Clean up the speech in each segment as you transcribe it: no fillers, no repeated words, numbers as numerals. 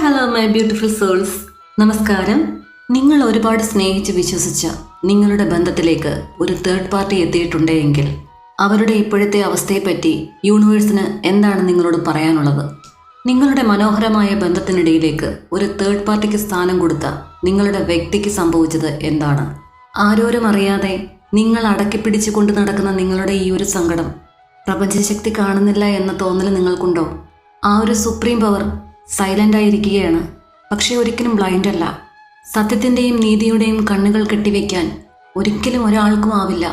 Hello my beautiful souls. നമസ്കാരം. നിങ്ങൾ ഒരുപാട് സ്നേഹിച്ച് വിശ്വസിച്ച നിങ്ങളുടെ ബന്ധത്തിലേക്ക് ഒരു തേർഡ് പാർട്ടി എത്തിയിട്ടുണ്ടെങ്കിൽ അവരുടെ ഇപ്പോഴത്തെ അവസ്ഥയെപ്പറ്റി യൂണിവേഴ്സിന് എന്താണ് നിങ്ങളോട് പറയാനുള്ളത്? നിങ്ങളുടെ മനോഹരമായ ബന്ധത്തിനിടയിലേക്ക് ഒരു തേർഡ് പാർട്ടിക്ക് സ്ഥാനം കൊടുത്ത നിങ്ങളുടെ വ്യക്തിക്ക് സംഭവിച്ചത് എന്താണ്? ആരോരും അറിയാതെ നിങ്ങൾ അടക്കിപ്പിടിച്ചു കൊണ്ട് നടക്കുന്ന നിങ്ങളുടെ ഈ ഒരു സങ്കടം പ്രപഞ്ചശക്തി കാണുന്നില്ല എന്ന തോന്നൽ നിങ്ങൾക്കുണ്ടോ? ആ ഒരു സുപ്രീം പവർ സൈലൻ്റായിരിക്കുകയാണ്, പക്ഷേ ഒരിക്കലും ബ്ലൈൻഡ് അല്ല. സത്യത്തിൻ്റെയും നീതിയുടെയും കണ്ണുകൾ കെട്ടിവെക്കാൻ ഒരിക്കലും ഒരാൾക്കും ആവില്ല.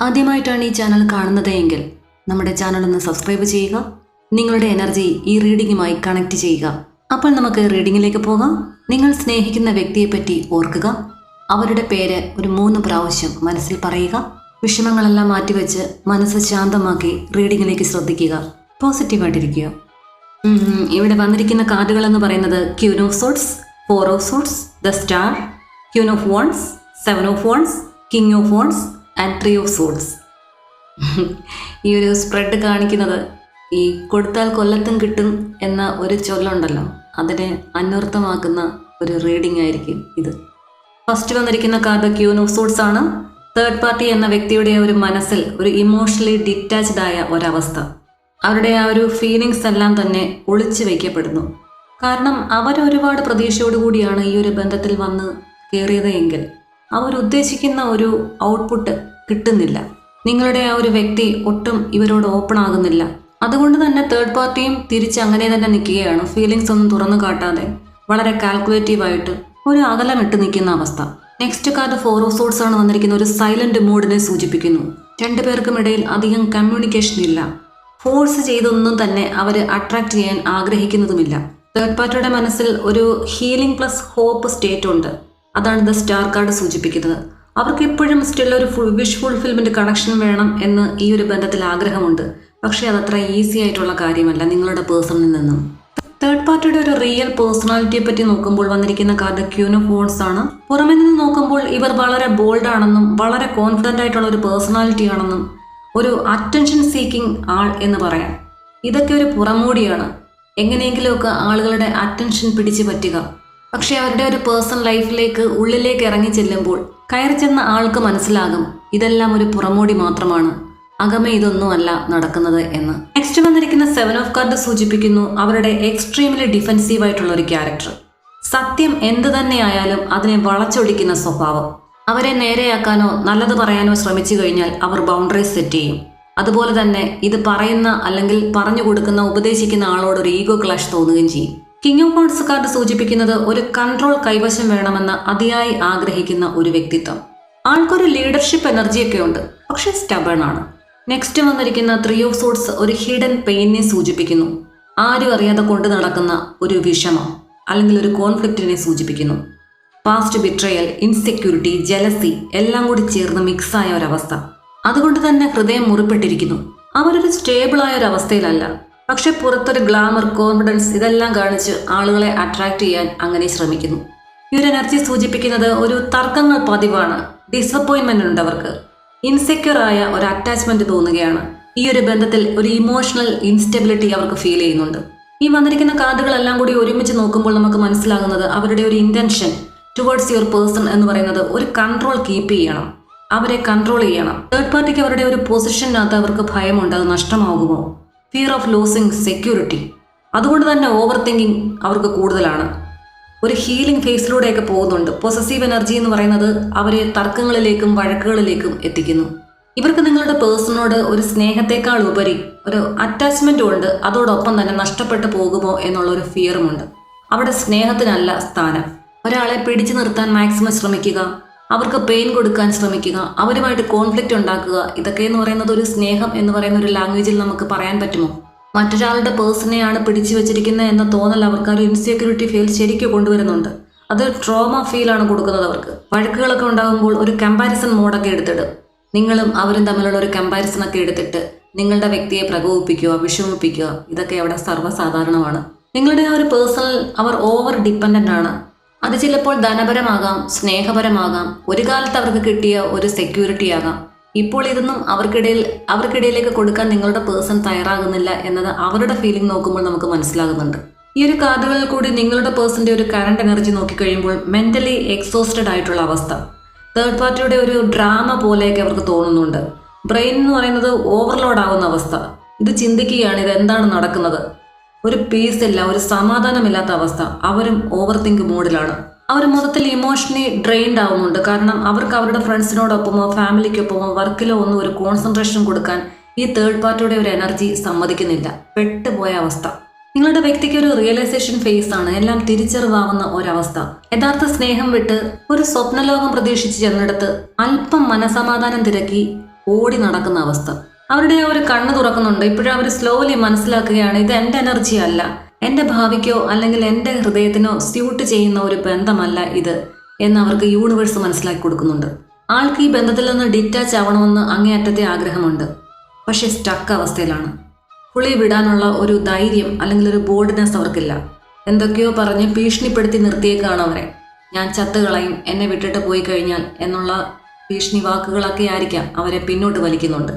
ആദ്യമായിട്ടാണ് ഈ ചാനൽ കാണുന്നത് എങ്കിൽ നമ്മുടെ ചാനൽ ഒന്ന് സബ്സ്ക്രൈബ് ചെയ്യുക. നിങ്ങളുടെ എനർജി ഈ റീഡിങ്ങുമായി കണക്ട് ചെയ്യുക. അപ്പോൾ നമുക്ക് റീഡിങ്ങിലേക്ക് പോകാം. നിങ്ങൾ സ്നേഹിക്കുന്ന വ്യക്തിയെപ്പറ്റി ഓർക്കുക. അവരുടെ പേര് ഒരു 3 പ്രാവശ്യം മനസ്സിൽ പറയുക. വിഷമങ്ങളെല്ലാം മാറ്റിവെച്ച് മനസ്സ് ശാന്തമാക്കി റീഡിങ്ങിലേക്ക് ശ്രദ്ധിക്കുക. പോസിറ്റീവായിട്ടിരിക്കുക. ഇവിടെ വന്നിരിക്കുന്ന കാർഡുകൾ എന്ന് പറയുന്നത് queen of sorts, 4 of sorts, the star, queen of wands, 7 of wands, king of wands and 3 of sorts. ഈ ഒരു സ്പ്രെഡ് കാണിക്കുന്നത് ഈ കൊടുത്താൽ കൊല്ലത്തും കിട്ടും എന്ന ഒരു ചൊല്ലുണ്ടല്ലോ, അതിനെ അന്വർത്ഥമാക്കുന്ന ഒരു റീഡിംഗ് ആയിരിക്കും ഇത്. ഫസ്റ്റ് വന്നിരിക്കുന്ന കാർഡ് ക്യൂൻ ഓഫ് സോർട്സ് ആണ്. തേർഡ് പാർട്ടി എന്ന വ്യക്തിയുടെ ഒരു മനസ്സിൽ ഒരു ഇമോഷണലി ഡിറ്റാച്ച്ഡ് ആയ ഒരവസ്ഥ. അവരുടെ ആ ഒരു ഫീലിങ്സ് എല്ലാം തന്നെ ഒളിച്ചു വയ്ക്കപ്പെടുന്നു. കാരണം അവരൊരുപാട് പ്രതീക്ഷയോടുകൂടിയാണ് ഈ ഒരു ബന്ധത്തിൽ വന്ന് കയറിയത് എങ്കിൽ അവരുദ്ദേശിക്കുന്ന ഒരു ഔട്ട്പുട്ട് കിട്ടുന്നില്ല. നിങ്ങളുടെ ആ ഒരു വ്യക്തി ഒട്ടും ഇവരോട് ഓപ്പൺ ആകുന്നില്ല. അതുകൊണ്ട് തന്നെ തേർഡ് പാർട്ടിയും തിരിച്ച് അങ്ങനെ തന്നെ നിൽക്കുകയാണ്. ഫീലിങ്സ് ഒന്നും തുറന്നു കാട്ടാതെ വളരെ കാൽക്കുലേറ്റീവായിട്ട് ഒരു അകലമിട്ട് നിൽക്കുന്ന അവസ്ഥ. നെക്സ്റ്റ് കാർഡ് 4 ഓഫ് സോർട്സ് ആണ് വന്നിരിക്കുന്നത്. ഒരു സൈലന്റ് മൂഡിനെ സൂചിപ്പിക്കുന്നു. രണ്ടുപേർക്കും ഇടയിൽ അധികം കമ്മ്യൂണിക്കേഷൻ ഇല്ല. ഫോഴ്സ് ചെയ്തൊന്നും തന്നെ അവർ അട്രാക്ട് ചെയ്യാൻ ആഗ്രഹിക്കുന്നതുമില്ല. തേർഡ് പാർട്ടിയുടെ മനസ്സിൽ ഒരു ഹീലിംഗ് പ്ലസ് ഹോപ്പ് സ്റ്റേറ്റ് ഉണ്ട്. അതാണ് ദ സ്റ്റാർ കാർഡ് സൂചിപ്പിക്കുന്നത്. അവർക്ക് എപ്പോഴും സ്റ്റിൽ ഒരു വിഷ് ഫുൾഫിൽമെന്റ് കണക്ഷൻ വേണം എന്ന് ഈ ഒരു ബന്ധത്തിൽ ആഗ്രഹമുണ്ട്. പക്ഷേ അതത്ര ഈസി ആയിട്ടുള്ള കാര്യമല്ല നിങ്ങളുടെ പേഴ്സണിൽ നിന്നും. തേർഡ് പാർട്ടിയുടെ ഒരു റിയൽ പേഴ്സണാലിറ്റിയെ പറ്റി നോക്കുമ്പോൾ വന്നിരിക്കുന്ന കാർഡ് ക്യൂൻ ഓഫ് വോൺസ് ആണ്. പുറമെ നിന്ന് നോക്കുമ്പോൾ ഇവർ വളരെ ബോൾഡ് ആണെന്നും വളരെ കോൺഫിഡൻ്റ് ആയിട്ടുള്ള ഒരു പേഴ്സണാലിറ്റി ആണെന്നും ഒരു അറ്റൻഷൻ സീക്കിംഗ് ആൾ എന്ന് പറയാം. ഇതൊക്കെ ഒരു പുറമോടിയാണ്, എങ്ങനെയെങ്കിലുമൊക്കെ ആളുകളുടെ അറ്റൻഷൻ പിടിച്ചു പറ്റുക. പക്ഷേ അവരുടെ ഒരു പേഴ്സണൽ ലൈഫിലേക്ക് ഉള്ളിലേക്ക് ഇറങ്ങി ചെല്ലുമ്പോൾ കയറി ചെന്ന ആൾക്ക് മനസ്സിലാകും ഇതെല്ലാം ഒരു പുറമോടി മാത്രമാണ്, അകമേ ഇതൊന്നുമല്ല നടക്കുന്നത് എന്ന്. നെക്സ്റ്റ് വന്നിരിക്കുന്ന 7 ഓഫ് കാർഡ് സൂചിപ്പിക്കുന്നു അവരുടെ എക്സ്ട്രീംലി ഡിഫെൻസീവ് ആയിട്ടുള്ള ഒരു ക്യാരക്ടർ. സത്യം എന്ത് തന്നെയായാലും അതിനെ വളച്ചൊടിക്കുന്ന സ്വഭാവം. അവരെ നേരെയാക്കാനോ നല്ലത് പറയാനോ ശ്രമിച്ചു കഴിഞ്ഞാൽ അവർ ബൗണ്ടറീസ് സെറ്റ് ചെയ്യും. അതുപോലെ തന്നെ ഇത് പറയുന്ന അല്ലെങ്കിൽ പറഞ്ഞു കൊടുക്കുന്ന ഉപദേശിക്കുന്ന ആളോട് ഒരു ഈഗോ ക്ലാഷ് തോന്നുകയും ചെയ്യും. കിങ് ഓഫ് വോൺസ് കാർഡ് സൂചിപ്പിക്കുന്നത് ഒരു കൺട്രോൾ കൈവശം വേണമെന്ന് അതിയായി ആഗ്രഹിക്കുന്ന ഒരു വ്യക്തിത്വം. ആൾക്കൊരു ലീഡർഷിപ്പ് എനർജിയൊക്കെ ഉണ്ട്, പക്ഷെ സ്റ്റബേൺ ആണ്. നെക്സ്റ്റ് വന്നിരിക്കുന്ന 3 ഓഫ് സോർട്സ് ഒരു ഹിഡൻ പെയിനെ സൂചിപ്പിക്കുന്നു. ആരും അറിയാതെ കൊണ്ട് നടക്കുന്ന ഒരു വിഷമം അല്ലെങ്കിൽ ഒരു കോൺഫ്ലിക്റ്റിനെ സൂചിപ്പിക്കുന്നു. പാസ്റ്റ് ബിട്രയൽ, ഇൻസെക്യൂരിറ്റി, ജലസി എല്ലാം കൂടി ചേർന്ന് മിക്സായ ഒരവസ്ഥ. അതുകൊണ്ട് തന്നെ ഹൃദയം മുറിപ്പെട്ടിരിക്കുന്നു. അവരൊരു സ്റ്റേബിളായ ഒരു അവസ്ഥയിലല്ല, പക്ഷെ പുറത്തൊരു ഗ്ലാമർ, കോൺഫിഡൻസ് ഇതെല്ലാം കാണിച്ച് ആളുകളെ അട്രാക്ട് ചെയ്യാൻ അങ്ങനെ ശ്രമിക്കുന്നു. ഈ ഒരു എനർജി സൂചിപ്പിക്കുന്നത് ഒരു തർക്കങ്ങൾ പതിവാണ്. ഡിസപ്പോയിൻമെന്റ് ഉണ്ട് അവർക്ക്. ഇൻസെക്യൂർ ആയ ഒരു അറ്റാച്ച്മെന്റ് തോന്നുകയാണ്. ഈ ഒരു ബന്ധത്തിൽ ഒരു ഇമോഷണൽ ഇൻസ്റ്റെബിലിറ്റി അവർക്ക് ഫീൽ ചെയ്യുന്നുണ്ട്. ഈ വന്നിരിക്കുന്ന കാർഡുകളെല്ലാം കൂടി ഒരുമിച്ച് നോക്കുമ്പോൾ നമുക്ക് മനസ്സിലാകുന്നത് അവരുടെ ഒരു ഇന്റൻഷൻ ടുവേർഡ്സ് യുവർ പേഴ്സൺ എന്ന് പറയുന്നത് ഒരു കൺട്രോൾ കീപ്പ് ചെയ്യണം, അവരെ കൺട്രോൾ ചെയ്യണം. തേർഡ് പാർട്ടിക്ക് അവരുടെ ഒരു പൊസിഷനകത്ത് അവർക്ക് ഭയമുണ്ട്, അത് നഷ്ടമാകുമോ, ഫിയർ ഓഫ് ലോസിങ് സെക്യൂരിറ്റി. അതുകൊണ്ട് തന്നെ ഓവർ തിങ്കിങ് അവർക്ക് കൂടുതലാണ്. ഒരു ഹീലിംഗ് ഫേസിലൂടെയൊക്കെ പോകുന്നുണ്ട്. പൊസസീവ് എനർജി എന്ന് പറയുന്നത് അവരെ തർക്കങ്ങളിലേക്കും വഴക്കുകളിലേക്കും എത്തിക്കുന്നു. ഇവർക്ക് നിങ്ങളുടെ പേഴ്സണോട് ഒരു സ്നേഹത്തെക്കാൾ ഉപരി ഒരു അറ്റാച്ച്മെൻറ്റും ഉണ്ട്. അതോടൊപ്പം തന്നെ നഷ്ടപ്പെട്ടു പോകുമോ എന്നുള്ള ഒരു ഫിയറുമുണ്ട്. അവിടെ സ്നേഹത്തിനല്ല സ്ഥാനം. ഒരാളെ പിടിച്ചു നിർത്താൻ മാക്സിമം ശ്രമിക്കുക, അവർക്ക് പെയിൻ കൊടുക്കാൻ ശ്രമിക്കുക, അവരുമായിട്ട് കോൺഫ്ലിക്റ്റ് ഉണ്ടാക്കുക, ഇതൊക്കെ എന്ന് പറയുന്നത് ഒരു സ്നേഹം എന്ന് പറയുന്ന ഒരു ലാംഗ്വേജിൽ നമുക്ക് പറയാൻ പറ്റുമോ? മറ്റൊരാളുടെ പേഴ്സണെയാണ് പിടിച്ചു വെച്ചിരിക്കുന്നത് എന്ന തോന്നൽ അവർക്ക് ഒരു ഇൻസെക്യൂരിറ്റി ഫീൽ ശരിക്കും കൊണ്ടുവരുന്നുണ്ട്. അത് ട്രോമ ഫീലാണ് കൊടുക്കുന്നത് അവർക്ക്. വഴക്കുകളൊക്കെ ഉണ്ടാകുമ്പോൾ ഒരു കമ്പാരിസൺ മോഡൊക്കെ എടുത്തിടും. നിങ്ങളും അവരും തമ്മിലുള്ള ഒരു കമ്പാരിസണൊക്കെ എടുത്തിട്ട് നിങ്ങളുടെ വ്യക്തിയെ പ്രകോപിപ്പിക്കുക, വിഷമിപ്പിക്കുക, ഇതൊക്കെ അവിടെ സർവ്വസാധാരണമാണ്. നിങ്ങളുടെ ആ ഒരു പേഴ്സണൽ അവർ ഓവർ ഡിപ്പെൻഡൻ്റ് ആണ്. അത് ചിലപ്പോൾ ധനപരമാകാം, സ്നേഹപരമാകാം, ഒരു കാലത്ത് അവർക്ക് കിട്ടിയ ഒരു സെക്യൂരിറ്റി ആകാം. ഇപ്പോൾ ഇതൊന്നും അവർക്കിടയിലേക്ക് കൊടുക്കാൻ നിങ്ങളുടെ പേഴ്സൺ തയ്യാറാകുന്നില്ല എന്നത് അവരുടെ ഫീലിംഗ് നോക്കുമ്പോൾ നമുക്ക് മനസ്സിലാകുന്നുണ്ട്. ഈ ഒരു കാർഡുകളിൽ കൂടി നിങ്ങളുടെ പേഴ്സന്റെ ഒരു കറണ്ട് എനർജി നോക്കിക്കഴിയുമ്പോൾ മെന്റലി എക്സോസ്റ്റഡ് ആയിട്ടുള്ള അവസ്ഥ, തേർഡ് പാർട്ടിയുടെ ഒരു ഡ്രാമ പോലെയൊക്കെ അവർക്ക് തോന്നുന്നുണ്ട്. ബ്രെയിൻ എന്ന് പറയുന്നത് ഓവർലോഡ് ആവുന്ന അവസ്ഥ. ഇത് ചിന്തിക്കുകയാണ് ഇത് എന്താണ് നടക്കുന്നത്, ഒരു പീസ് ഇല്ല, ഒരു സമാധാനമില്ലാത്ത അവസ്ഥ. അവരും ഓവർ തിങ്ക് മോഡിലാണ്. അവർ മൊത്തത്തിൽ ഇമോഷണലി ഡ്രെയിൻഡ് ആവുന്നുണ്ട്. കാരണം അവർക്ക് അവരുടെ ഫ്രണ്ട്സിനോടൊപ്പമോ ഫാമിലിക്കൊപ്പമോ വർക്കിലോ ഒന്നും ഒരു കോൺസെൻട്രേഷൻ കൊടുക്കാൻ ഈ തേർഡ് പാർട്ടിയുടെ ഒരു എനർജി സമ്മതിക്കുന്നില്ല. പെട്ടുപോയ അവസ്ഥ. നിങ്ങളുടെ വ്യക്തിക്ക് ഒരു റിയലൈസേഷൻ ഫേസ് ആണ്, എല്ലാം തിരിച്ചറിവാവുന്ന ഒരവസ്ഥ. യഥാർത്ഥ സ്നേഹം വിട്ട് ഒരു സ്വപ്നലോകം പ്രതീക്ഷിച്ച് ചെന്നിടത്ത് അല്പം മനസമാധാനം തിരക്കി ഓടി നടക്കുന്ന അവസ്ഥ. അവരുടെ ആ ഒരു കണ്ണ് തുറക്കുന്നുണ്ട്. ഇപ്പോഴും അവർ സ്ലോലി മനസ്സിലാക്കുകയാണ് ഇത് എൻ്റെ എനർജി അല്ല, എൻ്റെ ഭാവിക്കോ അല്ലെങ്കിൽ എൻ്റെ ഹൃദയത്തിനോ സ്യൂട്ട് ചെയ്യുന്ന ഒരു ബന്ധമല്ല ഇത് എന്ന് അവർക്ക് യൂണിവേഴ്സ് മനസ്സിലാക്കി കൊടുക്കുന്നുണ്ട്. ആൾക്ക് ഈ ബന്ധത്തിൽ നിന്ന് ഡിറ്റാച്ച് ആവണമെന്ന് അങ്ങേയറ്റത്തെ ആഗ്രഹമുണ്ട്. പക്ഷേ സ്റ്റക്ക് അവസ്ഥയിലാണ്. പുളി വിടാനുള്ള ഒരു ധൈര്യം അല്ലെങ്കിൽ ഒരു ബോൾഡ്നെസ് അവർക്കില്ല. എന്തൊക്കെയോ പറഞ്ഞ് ഭീഷണിപ്പെടുത്തി നിർത്തിയേക്കാണ് അവരെ. ഞാൻ ചത്തുകളയും, എന്നെ വിട്ടിട്ട് പോയി കഴിഞ്ഞാൽ എന്നുള്ള ഭീഷണി വാക്കുകളൊക്കെ ആയിരിക്കാം അവരെ പിന്നോട്ട് വലിക്കുന്നുണ്ട്.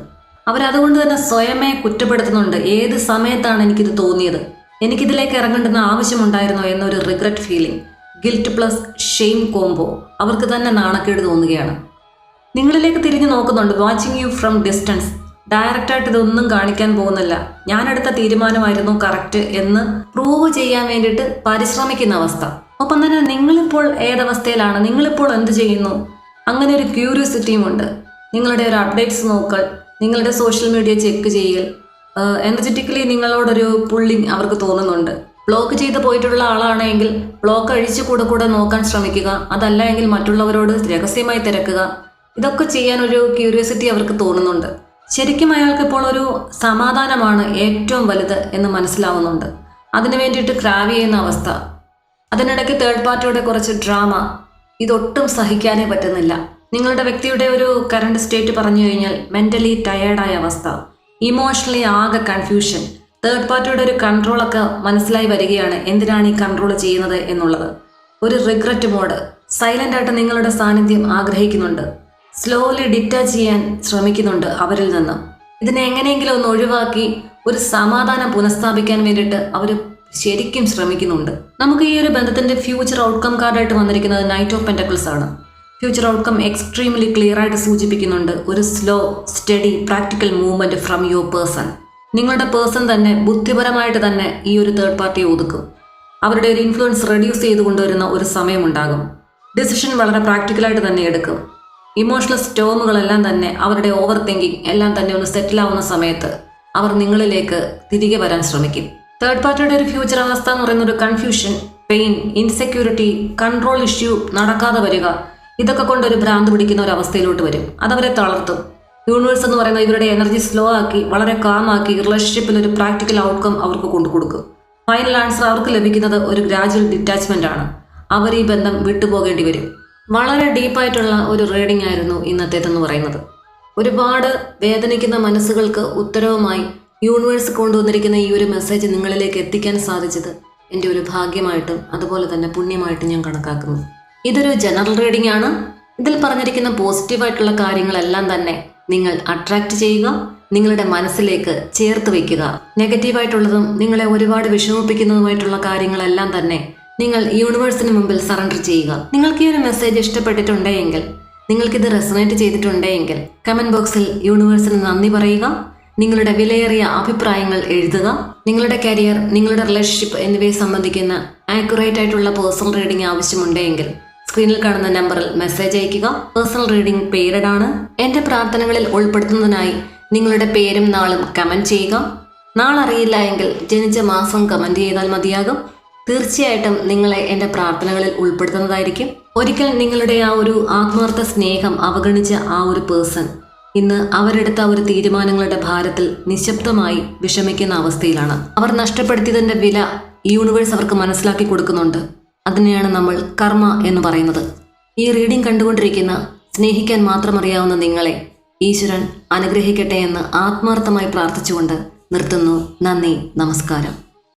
അവരതുകൊണ്ട് തന്നെ സ്വയമേ കുറ്റപ്പെടുത്തുന്നുണ്ട്. ഏത് സമയത്താണ് എനിക്കിത് തോന്നിയത്, എനിക്കിതിലേക്ക് ഇറങ്ങേണ്ടുന്ന ആവശ്യമുണ്ടായിരുന്നോ എന്നൊരു regret feeling, guilt plus shame combo അവർക്ക് തന്നെ നാണക്കേട് തോന്നുകയാണ്. നിങ്ങളിലേക്ക് തിരിഞ്ഞു നോക്കുന്നുണ്ട്. Watching you from distance. ഡയറക്റ്റായിട്ട് ഇതൊന്നും കാണിക്കാൻ പോകുന്നില്ല. ഞാനെടുത്ത തീരുമാനമായിരുന്നു കറക്റ്റ് എന്ന് പ്രൂവ് ചെയ്യാൻ വേണ്ടിയിട്ട് പരിശ്രമിക്കുന്ന അവസ്ഥ. ഒപ്പം തന്നെ നിങ്ങളിപ്പോൾ ഏതവസ്ഥയിലാണ്, നിങ്ങളിപ്പോൾ എന്ത് ചെയ്യുന്നു, അങ്ങനെ ഒരു ക്യൂരിയോസിറ്റിയുമുണ്ട്. നിങ്ങളുടെ ഒരു അപ്ഡേറ്റ്സ് നോക്കൽ, നിങ്ങളുടെ സോഷ്യൽ മീഡിയ ചെക്ക് ചെയ്യൽ, എനർജറ്റിക്കലി നിങ്ങളോടൊരു പുള്ളിങ് അവർക്ക് തോന്നുന്നുണ്ട്. ബ്ലോക്ക് ചെയ്ത് പോയിട്ടുള്ള ആളാണെങ്കിൽ ബ്ലോക്ക് അഴിച്ചു കൂടെ നോക്കാൻ ശ്രമിക്കുക. അതല്ല എങ്കിൽ മറ്റുള്ളവരോട് രഹസ്യമായി തിരക്കുക. ഇതൊക്കെ ചെയ്യാൻ ഒരു ക്യൂരിയോസിറ്റി അവർക്ക് തോന്നുന്നുണ്ട്. ശരിക്കും അയാൾക്ക് ഇപ്പോൾ ഒരു സമാധാനമാണ് ഏറ്റവും വലുത് എന്ന് മനസ്സിലാവുന്നുണ്ട്. അതിനു വേണ്ടിയിട്ട് ക്രാവ് ചെയ്യുന്ന അവസ്ഥ. അതിനിടയ്ക്ക് തേർഡ് പാർട്ടിയുടെ കുറച്ച് ഡ്രാമ, ഇതൊട്ടും സഹിക്കാനേ പറ്റുന്നില്ല. നിങ്ങളുടെ വ്യക്തിയുടെ ഒരു കറണ്ട് സ്റ്റേറ്റ് പറഞ്ഞു കഴിഞ്ഞാൽ മെന്റലി ടയേർഡായ അവസ്ഥ, ഇമോഷണലി ആകെ കൺഫ്യൂഷൻ. തേർഡ് പാർട്ടിയുടെ ഒരു കൺട്രോളൊക്കെ മനസ്സിലായി വരികയാണ്, എന്തിനാണ് ഈ കൺട്രോൾ ചെയ്യുന്നത് എന്നുള്ളത്. ഒരു റിഗ്രറ്റ് മോഡ്. സൈലന്റ് ആയിട്ട് നിങ്ങളുടെ സാന്നിധ്യം ആഗ്രഹിക്കുന്നുണ്ട്. സ്ലോലി ഡിറ്റാച്ച് ചെയ്യാൻ ശ്രമിക്കുന്നുണ്ട് അവരിൽ നിന്ന്. ഇതിനെ എങ്ങനെയെങ്കിലും ഒന്ന് ഒഴിവാക്കി ഒരു സമാധാനം പുനഃസ്ഥാപിക്കാൻ വേണ്ടിയിട്ട് അവർ ശരിക്കും ശ്രമിക്കുന്നുണ്ട്. നമുക്ക് ഈ ഒരു ബന്ധത്തിന്റെ ഫ്യൂച്ചർ ഔട്ട്കം കാർഡായിട്ട് വന്നിരിക്കുന്നത് നൈറ്റ് ഓഫ് പെന്റക്കിൾസ് ആണ്. ഫ്യൂച്ചർ ഔട്ട്കം എക്സ്ട്രീംലി ക്ലിയർ ആയിട്ട് സൂചിപ്പിക്കുന്നുണ്ട് ഒരു slow steady practical movement from your person. നിങ്ങളുടെ പേഴ്സൺ തന്നെ ബുദ്ധിപരമായിട്ട് തന്നെ ഈ ഒരു തേർഡ് പാർട്ടിയെ ഒതുക്കും. അവരുടെ ഒരു ഇൻഫ്ലുവൻസ് റെഡ്യൂസ് ചെയ്ത് കൊണ്ടുവരുന്ന ഒരു സമയമുണ്ടാകും. ഡിസിഷൻ വളരെ പ്രാക്ടിക്കലായിട്ട് തന്നെ എടുക്കും. ഇമോഷണൽ സ്റ്റോമുകളെല്ലാം തന്നെ, അവരുടെ ഓവർ തിങ്കിങ് എല്ലാം തന്നെ ഒന്ന് സെറ്റിലാവുന്ന സമയത്ത് അവർ നിങ്ങളിലേക്ക് തിരികെ വരാൻ ശ്രമിക്കും. തേർഡ് പാർട്ടിയുടെ ഒരു ഫ്യൂച്ചർ അവസ്ഥ എന്ന് പറയുന്ന ഒരു confusion, pain, insecurity, control issue, നടക്കാതെ വരിക, ഇതൊക്കെ കൊണ്ടൊരു ഭ്രാന്ത് പിടിക്കുന്ന ഒരു അവസ്ഥയിലോട്ട് വരും. അതവരെ തളർത്തും. യൂണിവേഴ്സ് എന്ന് പറയുന്ന ഇവരുടെ എനർജി സ്ലോ ആക്കി വളരെ കാമാക്കി റിലേഷൻഷിപ്പിൽ ഒരു പ്രാക്ടിക്കൽ ഔട്ട്കം അവർക്ക് കൊണ്ടുകൊടുക്കും. ഫൈനൽ ആൻസർ അവർക്ക് ലഭിക്കുന്നത് ഒരു ഗ്രാജുവൽ ഡിറ്റാച്ച്മെന്റ് ആണ്. അവർ ഈ ബന്ധം വിട്ടുപോകേണ്ടി വരും. വളരെ ഡീപ്പായിട്ടുള്ള ഒരു റീഡിംഗ് ആയിരുന്നു ഇന്നത്തേതെന്ന് പറയുന്നത്. ഒരുപാട് വേദനിക്കുന്ന മനസ്സുകൾക്ക് ഉത്തരവുമായി യൂണിവേഴ്സ് കൊണ്ടുവന്നിരിക്കുന്ന ഈ ഒരു മെസ്സേജ് നിങ്ങളിലേക്ക് എത്തിക്കാൻ സാധിച്ചത് എൻ്റെ ഒരു ഭാഗ്യമായിട്ടും അതുപോലെ തന്നെ പുണ്യമായിട്ടും ഞാൻ കണക്കാക്കുന്നു. ഇതൊരു ജനറൽ റീഡിംഗ് ആണ്. ഇതിൽ പറഞ്ഞിരിക്കുന്ന പോസിറ്റീവായിട്ടുള്ള കാര്യങ്ങളെല്ലാം തന്നെ നിങ്ങൾ അട്രാക്റ്റ് ചെയ്യുക, നിങ്ങളുടെ മനസ്സിലേക്ക് ചേർത്ത് വയ്ക്കുക. നെഗറ്റീവായിട്ടുള്ളതും നിങ്ങളെ ഒരുപാട് വിഷമിപ്പിക്കുന്നതുമായിട്ടുള്ള കാര്യങ്ങളെല്ലാം തന്നെ നിങ്ങൾ യൂണിവേഴ്സിന് മുമ്പിൽ സറണ്ടർ ചെയ്യുക. നിങ്ങൾക്ക് ഈ ഒരു മെസ്സേജ് ഇഷ്ടപ്പെട്ടിട്ടുണ്ടെങ്കിൽ, നിങ്ങൾക്കിത് റെസണേറ്റ് ചെയ്തിട്ടുണ്ടെങ്കിൽ കമന്റ് ബോക്സിൽ യൂണിവേഴ്സിന് നന്ദി പറയുക. നിങ്ങളുടെ വിലയേറിയ അഭിപ്രായങ്ങൾ എഴുതുക. നിങ്ങളുടെ കരിയർ, നിങ്ങളുടെ റിലേഷൻഷിപ്പ് എന്നിവയെ സംബന്ധിക്കുന്ന ആക്യുറേറ്റ് ആയിട്ടുള്ള പേഴ്സണൽ റീഡിംഗ് ആവശ്യമുണ്ടെങ്കിൽ സ്ക്രീനിൽ കാണുന്ന നമ്പറിൽ മെസ്സേജ് അയയ്ക്കുക. പേഴ്സണൽ റീഡിംഗ് പേയ്ഡ് ആണ്. എൻ്റെ പ്രാർത്ഥനകളിൽ ഉൾപ്പെടുത്തുന്നതിനായി നിങ്ങളുടെ പേരും നാളും കമന്റ് ചെയ്യുക. നാളറിയില്ല എങ്കിൽ ജനിച്ച മാസം കമന്റ് ചെയ്താൽ മതിയാകും. തീർച്ചയായിട്ടും നിങ്ങളെ എൻ്റെ പ്രാർത്ഥനകളിൽ ഉൾപ്പെടുത്തുന്നതായിരിക്കും. ഒരിക്കൽ നിങ്ങളുടെ ആ ഒരു ആത്മാർത്ഥ സ്നേഹം അവഗണിച്ച ആ ഒരു പേഴ്സൺ ഇന്ന് അവരെടുത്ത ഒരു തീരുമാനങ്ങളുടെ ഭാരത്തിൽ നിശബ്ദമായി വിഷമിക്കുന്ന അവസ്ഥയിലാണ്. അവർ നഷ്ടപ്പെടുത്തിയതിൻ്റെ വില യൂണിവേഴ്സ് അവർക്ക് മനസ്സിലാക്കി കൊടുക്കുന്നുണ്ട്. അതിനെയാണ് നമ്മൾ കർമ്മ എന്ന് പറയുന്നത്. ഈ റീഡിംഗ് കണ്ടുകൊണ്ടിരിക്കുന്ന, സ്നേഹിക്കാൻ മാത്രം അറിയാവുന്ന നിങ്ങളെ ഈശ്വരൻ അനുഗ്രഹിക്കട്ടെ എന്ന് ആത്മാർത്ഥമായി പ്രാർത്ഥിച്ചുകൊണ്ട് നിർത്തുന്നു. നന്ദി, നമസ്കാരം.